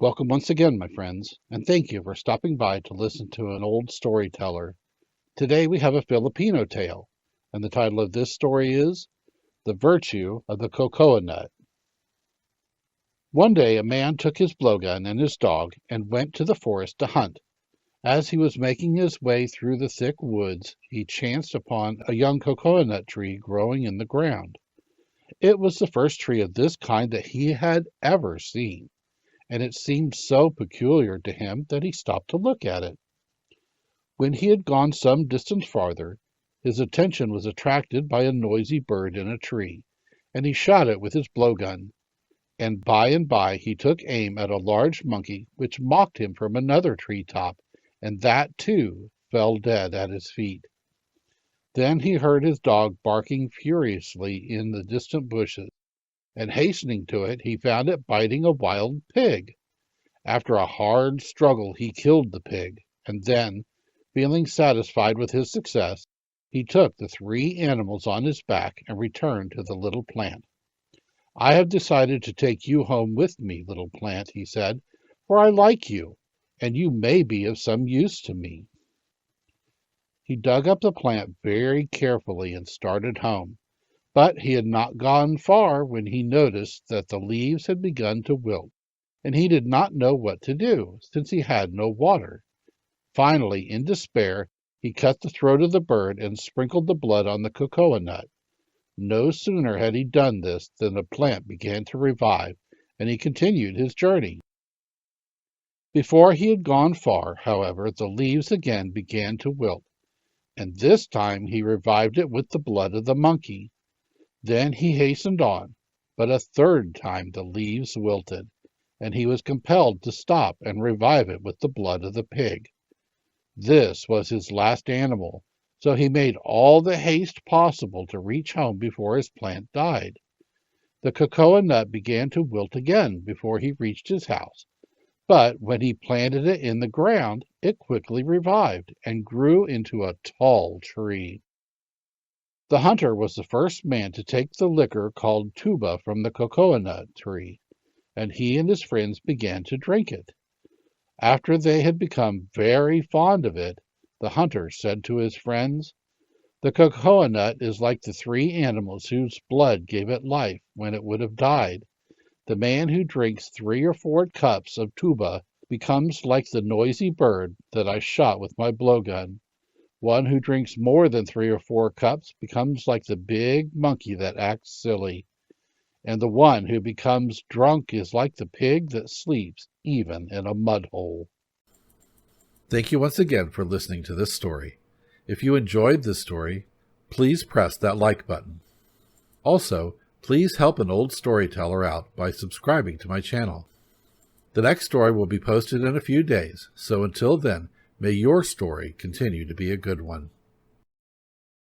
Welcome once again, my friends, and thank you for stopping by to listen to an old storyteller. Today we have a Filipino tale, and the title of this story is The Virtue of the Cocoanut. One day a man took his blowgun and his dog and went to the forest to hunt. As he was making his way through the thick woods, he chanced upon a young cocoanut tree growing in the ground. It was the first tree of this kind that he had ever seen, and it seemed so peculiar to him that he stopped to look at it. When he had gone some distance farther, his attention was attracted by a noisy bird in a tree, and he shot it with his blowgun. And by he took aim at a large monkey which mocked him from another tree top, and that, too, fell dead at his feet. Then he heard his dog barking furiously in the distant bushes, and hastening to it, he found it biting a wild pig. After a hard struggle, he killed the pig, and then, feeling satisfied with his success, he took the three animals on his back and returned to the little plant. "I have decided to take you home with me, little plant," he said, "for I like you, and you may be of some use to me." He dug up the plant very carefully and started home. But he had not gone far when he noticed that the leaves had begun to wilt, and he did not know what to do, since he had no water. Finally, in despair, he cut the throat of the bird and sprinkled the blood on the cocoanut. No sooner had he done this than the plant began to revive, and he continued his journey. Before he had gone far, however, the leaves again began to wilt, and this time he revived it with the blood of the monkey. Then he hastened on, but a third time the leaves wilted, and he was compelled to stop and revive it with the blood of the pig. This was his last animal, so he made all the haste possible to reach home before his plant died. The cocoa nut began to wilt again before he reached his house, but when he planted it in the ground, it quickly revived and grew into a tall tree. The hunter was the first man to take the liquor called tuba from the cocoanut tree, and he and his friends began to drink it. After they had become very fond of it, the hunter said to his friends, "The cocoanut is like the three animals whose blood gave it life when it would have died. The man who drinks 3 or 4 cups of tuba becomes like the noisy bird that I shot with my blowgun. One who drinks more than 3 or 4 cups becomes like the big monkey that acts silly. And the one who becomes drunk is like the pig that sleeps even in a mud hole." Thank you once again for listening to this story. If you enjoyed this story, please press that like button. Also, please help an old storyteller out by subscribing to my channel. The next story will be posted in a few days, so until then, may your story continue to be a good one.